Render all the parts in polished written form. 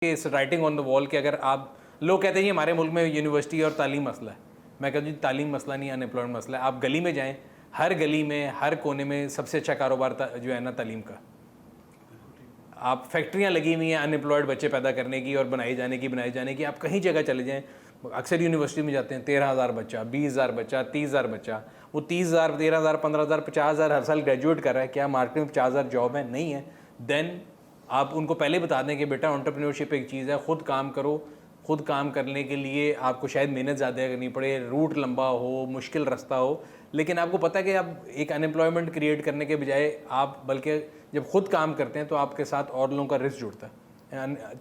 इस writing on the wall कि अगर आप लोग कहते हैं कि हमारे मुल्क में यूनिवर्सिटी और तालीम मसला है, मैं कहता हूँ जी तालीम मसला नहीं, अनएम्प्लॉयमेंट मसला है। आप गली में जाएं, हर गली में हर कोने में सबसे अच्छा कारोबार जो है ना तालीम का। आप फैक्ट्रियाँ लगी हुई हैं अनएम्प्लॉयड बच्चे पैदा करने की और बनाए जाने की। आप कहीं जगह चले जाएँ, अक्सर यूनिवर्सिटी में जाते हैं 13,000 बच्चा, 20,000 बच्चा, 30,000 बच्चा। वो 30,000, 13,000, 15,000, 50,000 हर साल ग्रेजुएट कर रहा है। क्या मार्केट में 50,000 जॉब है? नहीं है। देन आप उनको पहले बता दें कि बेटा एंटरप्रेन्योरशिप एक चीज़ है, खुद काम करो। खुद काम करने के लिए आपको शायद मेहनत ज़्यादा करनी पड़े, रूट लंबा हो, मुश्किल रास्ता हो, लेकिन आपको पता है कि आप एक अनएम्प्लॉयमेंट क्रिएट करने के बजाय आप बल्कि जब खुद काम करते हैं तो आपके साथ और लोगों का रिस्क जुड़ता है।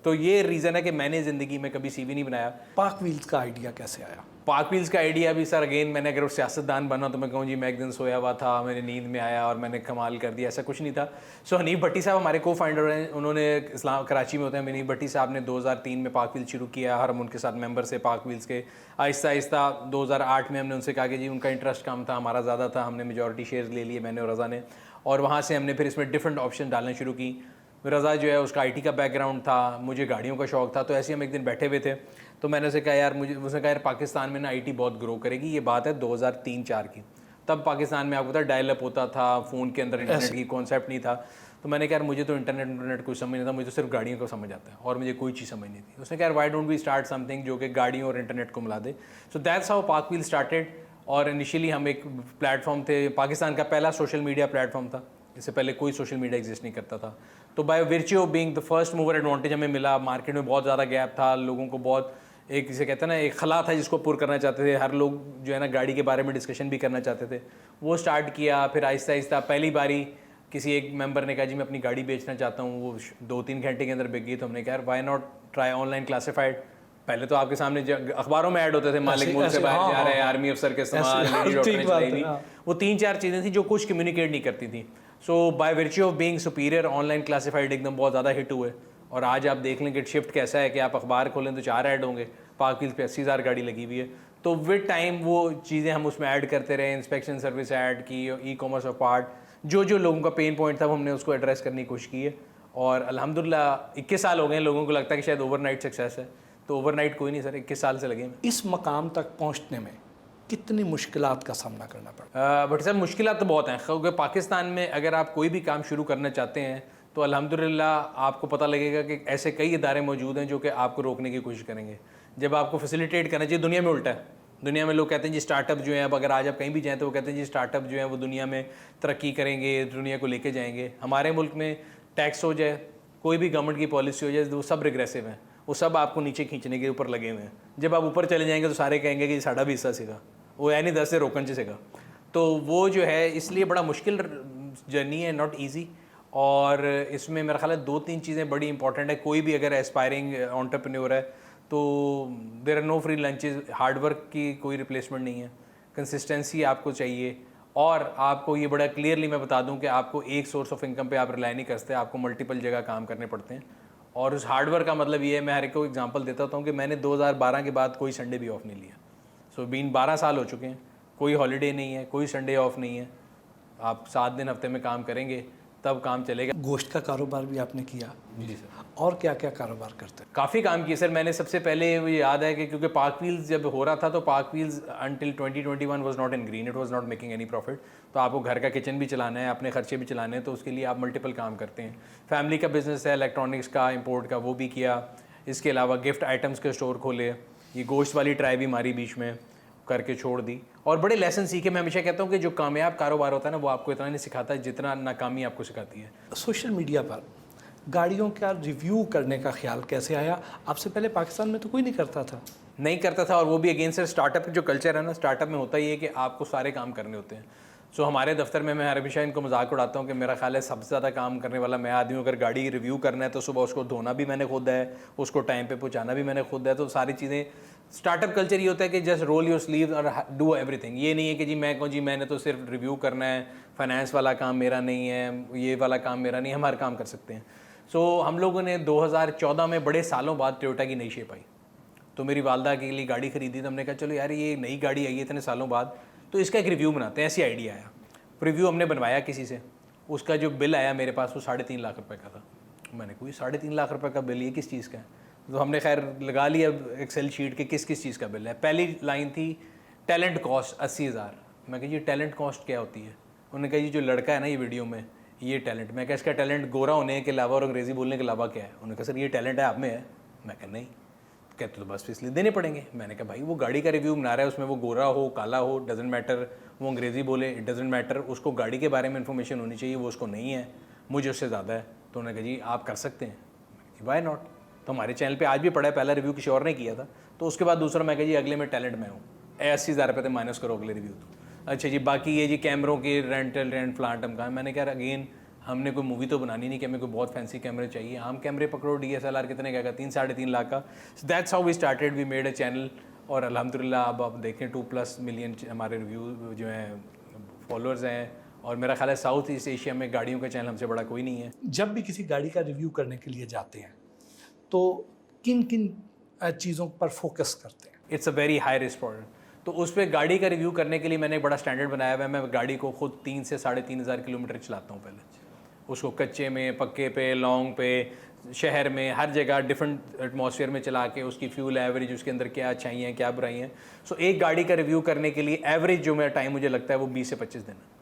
तो ये रीज़न है कि मैंने ज़िंदगी में कभी सीवी नहीं बनाया। पाक व्हील्स का आइडिया कैसे आया? पाक व्हील्स का आइडिया भी सर अगेन, मैंने अगर सियासतदान बना तो मैं कहूँ जी मैं एक दिन सोया हुआ था, मेरी नींद में आया और मैंने कमाल कर दिया, ऐसा कुछ नहीं था। सो हनीफ भट्टी साहब हमारे को फाउंडर हैं, उन्होंने इस्लाम कराची में होते हैं। हनीफ भट्टी साहब ने 2003 में पाक व्हील्स शुरू किया, हम उनके साथ मेंबर से पाक व्हील्स के। आहिस्ता आहिस्ता 2008 में हमने उनसे कहा कि जी उनका इंटरेस्ट कम था, हमारा ज़्यादा था, हमने मेजॉरिटी शेयर्स ले लिए, मैंने और रज़ा ने, और वहाँ से हमने फिर इसमें डिफरेंट ऑप्शन डालने शुरू की। रज़ा जो है उसका आईटी का बैकग्राउंड था, मुझे गाड़ियों का शौक़ था, तो ऐसे हम एक दिन बैठे हुए थे तो मैंने उसे कहा यार उसने कहा यार पाकिस्तान में ना आईटी बहुत ग्रो करेगी। ये बात है 2003-04 की। तब पाकिस्तान में आपको पता डायल अप होता था, फ़ोन के अंदर इंटरनेट की कॉन्सेप्ट नहीं था। तो मैंने कहा यार मुझे तो इंटरनेट कुछ समझ नहीं था, मुझे तो सिर्फ गाड़ियों को समझ आता है और मुझे कोई चीज़ समझ नहीं थी। उसने कहा यार why don't we start something जो कि गाड़ियों और इंटरनेट को मिला दे। So that's how PakWheels started. और इनिशियली हम एक प्लेटफॉर्म थे, पाकिस्तान का पहला सोशल मीडिया प्लेटफॉर्म था, इससे पहले कोई सोशल मीडिया एग्जिस्ट नहीं करता था। तो by virtue of being the first mover advantage हमें मिला। मार्केट में बहुत ज़्यादा गैप था, लोगों को बहुत एक जिसे कहते हैं ना एक खला था जिसको पूरा करना चाहते थे, हर लोग जो है ना गाड़ी के बारे में डिस्कशन भी करना चाहते थे। वो स्टार्ट किया, फिर आहिस्ता आहिस्ता पहली बारी किसी एक मेंबर ने कहा जी मैं अपनी गाड़ी बेचना चाहता हूँ, वो 2-3 घंटे के अंदर बिक गई। तो हमने कहा यार why not try online classified. पहले तो आपके सामने अखबारों में ऐड होते थे, मालिक मुल्क से बाहर जा रहे हैं, आर्मी अफसर के इस्तेमाल, वो 3-4 चीज़ें थी जो कुछ कम्युनिकेट नहीं करती थी। So by virtue of being superior online classified एकदम बहुत ज़्यादा हिट हुए। और आज आप देख लें कि शिफ्ट कैसा है कि आप अखबार खोलें तो 4 ऐड होंगे, पाक व्हील्स पे 80,000 गाड़ी लगी हुई है। तो विद टाइम वो चीज़ें हम उसमें ऐड करते रहे, इंस्पेक्शन सर्विस ऐड की, ई कॉमर्स ऑफ पार्ट, जो लोगों का पेन पॉइंट था वो हमने उसको एड्रेस करने की कोशिश की है। और अल्हम्दुलिल्लाह 21 साल हो गए हैं। लोगों को लगता है कि शायद ओवरनाइट सक्सेस है, तो ओवरनाइट कोई नहीं सर, 21 साल से लगे हैं। इस मकाम तक पहुंचने में कितनी मुश्किलात का सामना करना पड़ा? बट सर मुश्किलात तो बहुत हैं, क्योंकि पाकिस्तान में अगर आप कोई भी काम शुरू करना चाहते हैं तो अल्हम्दुलिल्लाह आपको पता लगेगा कि ऐसे कई इदारे मौजूद हैं जो कि आपको रोकने की कोशिश करेंगे। जब आपको फैसिलिटेट करना चाहिए, दुनिया में उल्टा है। दुनिया में लोग कहते हैं जी स्टार्टअप जो है, अब अगर आज आप कहीं भी जाएँ तो वो कहते हैं जी स्टार्टअप जो है वो दुनिया में तरक्की करेंगे, दुनिया को लेके जाएंगे। हमारे मुल्क में टैक्स हो जाए, कोई भी गवर्नमेंट की पॉलिसी हो जाए, वो सब रिग्रेसिव हैं, वो सब आपको नीचे खींचने के ऊपर लगे हुए हैं। जब आप ऊपर चले जाएंगे तो सारे कहेंगे कि साढ़ा भी हिस्सा सीखा, वो यानी 10 से रोकन सीखा। तो वो जो है इसलिए बड़ा मुश्किल जर्नी है, नॉट ईजी। और इसमें मेरा ख्याल है 2-3 चीज़ें बड़ी इंपॉर्टेंट है। कोई भी अगर एस्पायरिंग एंटरप्रेन्योर है तो there are no free lunches, hard work की कोई रिप्लेसमेंट नहीं है, कंसिस्टेंसी आपको चाहिए। और आपको ये बड़ा क्लियरली मैं बता दूं कि आपको एक सोर्स ऑफ इनकम पे आप रिलाई नहीं करते, आपको मल्टीपल जगह काम करने पड़ते हैं। और उस हार्डवर्क का मतलब ये है, मैं हर एक को एग्जांपल देता हूँ कि मैंने 2012 के बाद कोई संडे भी ऑफ नहीं लिया। सो बीन 12 साल हो चुके हैं, कोई हॉलीडे नहीं है, कोई संडे ऑफ नहीं है। आप 7 दिन हफ्ते में काम करेंगे तब काम चलेगा। गोश्त का कारोबार भी आपने किया? जी सर। और क्या क्या कारोबार करते हैं? काफ़ी काम किए सर। मैंने सबसे पहले मुझे याद है कि क्योंकि पाक व्हील्स जब हो रहा था तो पाक wheels until 2021 was not in green, it was not making any profit. तो आपको घर का किचन भी चलाना है, अपने खर्चे भी चलाने हैं, तो उसके लिए आप मल्टीपल काम करते हैं। फैमिली का बिजनेस है, इलेक्ट्रॉनिक्स का, इंपोर्ट का, वो भी किया। इसके अलावा गिफ्ट आइटम्स के स्टोर खोले, ये गोश्त वाली ट्राई भी मारी बीच में, करके छोड़ दी। और बड़े लेसन सीखे। मैं हमेशा कहता हूँ कि जो कामयाब कारोबार होता है ना वो आपको इतना नहीं सिखाता जितना नाकामी आपको सिखाती है। सोशल मीडिया पर गाड़ियों का रिव्यू करने का ख्याल कैसे आया? आपसे पहले पाकिस्तान में तो कोई नहीं करता था। और वो भी अगेन सर स्टार्टअप जो कल्चर है ना, स्टार्टअप में होता ही है कि आपको सारे काम करने होते हैं। सो हमारे दफ्तर में मैं हमेशा इनको मजाक उड़ाता हूँ कि मेरा ख्याल है सबसे ज़्यादा काम करने वाला मैं आदमी हूँ। अगर गाड़ी रिव्यू करना है तो सुबह उसको धोना भी मैंने खुद है, उसको टाइम पे पहुँचाना भी मैंने खुद है। तो सारी चीज़ें, स्टार्टअप कल्चर ये होता है कि जस्ट रोल योर स्लीव और डू एवरीथिंग। ये नहीं है कि जी मैं कहूँ जी मैंने तो सिर्फ रिव्यू करना है, फाइनेंस वाला काम मेरा नहीं है, ये वाला काम मेरा नहीं है, हम हर काम कर सकते हैं। सो हम लोगों ने 2014 में बड़े सालों बाद टोयोटा की नई शेप आई, तो मेरी वालदा के लिए गाड़ी खरीदी। तो हमने कहा चलो यार ये नई गाड़ी आई है इतने सालों बाद, तो इसका एक रिव्यू बनाते हैं। ऐसी आइडिया आया, रिव्यू हमने बनवाया किसी से, उसका जो बिल आया मेरे पास वो 3.5 लाख रुपए का था। मैंने कोई 3.5 लाख रुपए का बिल, ये किस चीज़ का है? तो हमने खैर लगा लिया एक्सेल शीट के किस किस चीज़ का बिल है। पहली लाइन थी टैलेंट कॉस्ट 80,000। मैं कहा जी टैलेंट कॉस्ट क्या होती है? उन्होंने कहा जी जो लड़का है ना ये वीडियो में, ये टैलेंट। मैं कहा इसका टैलेंट गोरा होने के अलावा और अंग्रेज़ी बोलने के अलावा क्या है? उन्होंने कहा सर ये टैलेंट है आप में है। मैं कहा नहीं। कहते तो बस इसलिए देने पड़ेंगे। मैंने कहा भाई वो गाड़ी का रिव्यू बना रहा है, उसमें वो गोरा हो काला हो डजेंट मैटर, वो अंग्रेज़ी बोले इट डजेंट मैटर, उसको गाड़ी के बारे में इन्फॉर्मेशन होनी चाहिए, वो उसको नहीं है, मुझे उससे ज़्यादा है। तो उन्होंने कहा जी आप कर सकते हैं। Why not. तो हमारे चैनल पे आज भी पड़ा है, पहला रिव्यू किसी और ने किया था, तो उसके बाद दूसरा मैं कहा जी अगले में टैलेंट में हूँ, 80,000 रुपये थे माइनस करो अगले रिव्यू। तो अच्छा जी बाकी ये जी कैमरों की रेंट फ्लांट हम कहा। मैंने कहा अगेन हमने कोई मूवी तो बनानी नहीं कि हमें कोई बहुत फैंसी कैमरे चाहिए, आम कैमरे पकड़ो, DSLR कितने का 3-3.5 लाख का। That's how we started, we made a channel. और अल्हम्दुलिल्लाह अब आप देखें 2+ मिलियन हमारे रिव्यू जो हैं फॉलोअर्स हैं। और मेरा ख्याल है साउथ ईस्ट एशिया में गाड़ियों का चैनल हमसे बड़ा कोई नहीं है। जब भी किसी गाड़ी का रिव्यू करने के लिए जाते हैं तो किन किन चीज़ों पर फोकस करते हैं? It's a very high risk product. तो उस पर गाड़ी का रिव्यू करने के लिए मैंने एक बड़ा स्टैंडर्ड बनाया हुआ है। मैं गाड़ी को खुद 3 से 3,500 किलोमीटर चलाता हूँ पहले, उसको कच्चे में, पक्के पे, लॉन्ग पे, शहर में, हर जगह डिफरेंट एटमॉस्फेयर में चला के उसकी फ्यूल एवरेज, उसके अंदर क्या अच्छाई हैं क्या बुराई हैं। सो एक गाड़ी का रिव्यू करने के लिए एवरेज जो मेरा टाइम मुझे लगता है वो 20 से 25 दिन है।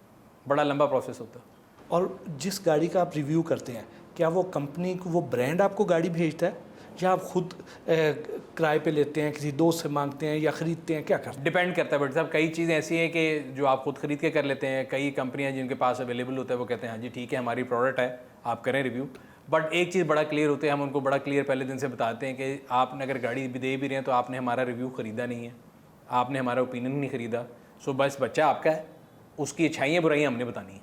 बड़ा लंबा प्रोसेस होता है। और जिस गाड़ी का आप रिव्यू करते हैं क्या वो कंपनी को, वो ब्रांड आपको गाड़ी भेजता है या आप खुद किराए पे लेते हैं, किसी दोस्त से मांगते हैं या ख़रीदते हैं, क्या करते हैं? डिपेंड करता है बट साहब, कई चीज़ें ऐसी हैं कि जो आप खुद खरीद के कर लेते हैं। कई कंपनियां जिनके पास अवेलेबल होता है वो कहते हैं हाँ जी ठीक है हमारी प्रोडक्ट है आप करें रिव्यू। बट एक चीज़ बड़ा क्लियर होती है, हम उनको बड़ा क्लियर पहले दिन से बताते हैं कि आपने अगर गाड़ी भी दे भी रहे हैं तो आपने हमारा रिव्यू ख़रीदा नहीं है, आपने हमारा ओपिनियन नहीं ख़रीदा। सो बस बच्चा आपका है, उसकी अच्छाइयाँ बुराइयाँ हमने बतानी है,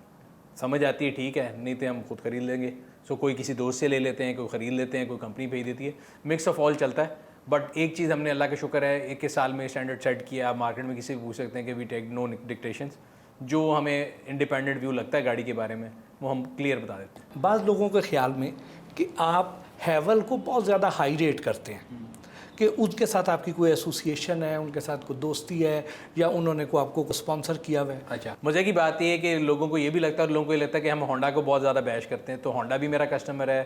समझ आती है ठीक है, नहीं तो हम खुद ख़रीद लेंगे। सो कोई किसी दोस्त से ले लेते हैं, कोई ख़रीद लेते हैं, कोई कंपनी भेज देती है, मिक्स ऑफ ऑल चलता है। बट एक चीज़ हमने अल्लाह का शुक्र है 21 साल में स्टैंडर्ड सेट किया। आप मार्केट में किसी से पूछ सकते हैं कि वी टेक नो डिक्टेशंस, जो हमें इंडिपेंडेंट व्यू लगता है गाड़ी के बारे में वो हम क्लियर बता देते हैं। बाज़ लोगों के ख्याल में कि आप हैवल को बहुत ज़्यादा हाई रेट करते हैं कि उनके साथ आपकी कोई एसोसिएशन है, उनके साथ कोई दोस्ती है या उन्होंने को आपको स्पॉन्सर किया हुआ है। अच्छा, मज़े की बात यह है कि लोगों को ये भी लगता है और लोगों को ये लगता है कि हम होंडा को बहुत ज़्यादा बैश करते हैं। तो होंडा भी मेरा कस्टमर है,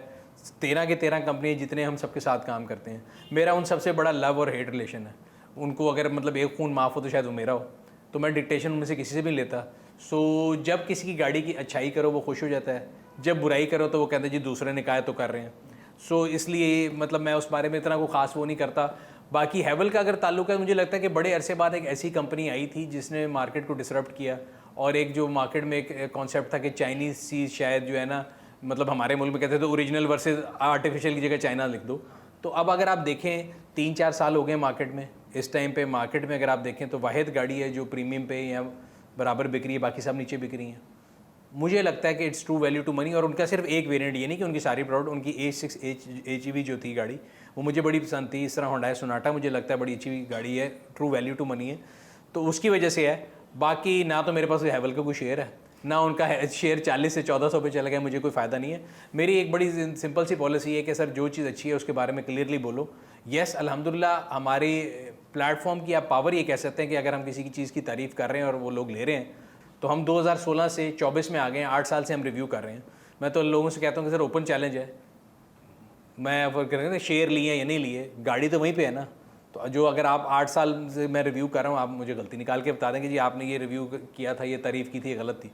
13 के 13 कंपनी जितने हम सबके साथ काम करते हैं। मेरा उन सबसे बड़ा लव और हेट रिलेशन है। उनको अगर मतलब एक खून माफ़ हो तो शायद वो मेरा हो, तो मैं डिक्टेशन उनमें से किसी से भी नहीं लेता। सो जब किसी की गाड़ी की अच्छाई करो वो खुश हो जाता है, जब बुराई करो तो वो कहते हैं जी दूसरे ने कहा है तो कर रहे हैं। सो इसलिए मतलब मैं उस बारे में इतना कोई ख़ास वो नहीं करता। बाकी हैवल का अगर ताल्लुक है, मुझे लगता है कि बड़े अरसे बाद एक ऐसी कंपनी आई थी जिसने मार्केट को डिसरप्ट किया। और एक जो मार्केट में एक कॉन्सेप्ट था कि चाइनीज़ चीज़ शायद जो है ना, मतलब हमारे मुल्क में कहते थे ओरिजिनल वर्सेस आर्टिफिशियल की जगह चाइना लिख दो। तो अब अगर आप देखें 3-4 साल हो गए मार्केट में, इस टाइम पे मार्केट में अगर आप देखें तो वाहिद गाड़ी है जो प्रीमियम पे या बराबर बिक रही है, बाकी सब नीचे बिक रही हैं। मुझे लगता है कि it's true value to money. और उनका सिर्फ एक वेरिएंट, ये नहीं कि उनकी सारी प्रोडक्ट, उनकी H6 HEV जो थी गाड़ी वो मुझे बड़ी पसंद थी। इस तरह होंडा सोनाटा मुझे लगता है बड़ी अच्छी गाड़ी है, ट्रू वैल्यू टू मनी है, तो उसकी वजह से है। बाकी ना तो मेरे पास हैवल का कोई शेयर है, ना उनका शेयर 40 से 1400 पे चला गया, मुझे कोई फ़ायदा नहीं है। मेरी एक बड़ी सिंपल सी पॉलिसी है कि सर जो चीज़ अच्छी है उसके बारे में क्लियरली बोलो। येस अल्हम्दुलिल्लाह हमारी प्लेटफॉर्म की आप पावर ये कह सकते हैं कि अगर हम किसी की चीज़ की तारीफ़ कर रहे हैं और वो लोग ले रहे हैं, तो हम 2016 से 24 में आ गए हैं, 8 साल से हम रिव्यू कर रहे हैं। मैं तो लोगों से कहता हूँ कि सर ओपन चैलेंज है, मैं अगर करेंगे शेयर लिए या नहीं लिए, गाड़ी तो वहीं पे है ना। तो जो अगर आप 8 साल से मैं रिव्यू कर रहा हूँ, आप मुझे गलती निकाल के बता दें कि जी आपने ये रिव्यू किया था, ये तारीफ़ की थी, ये गलत थी,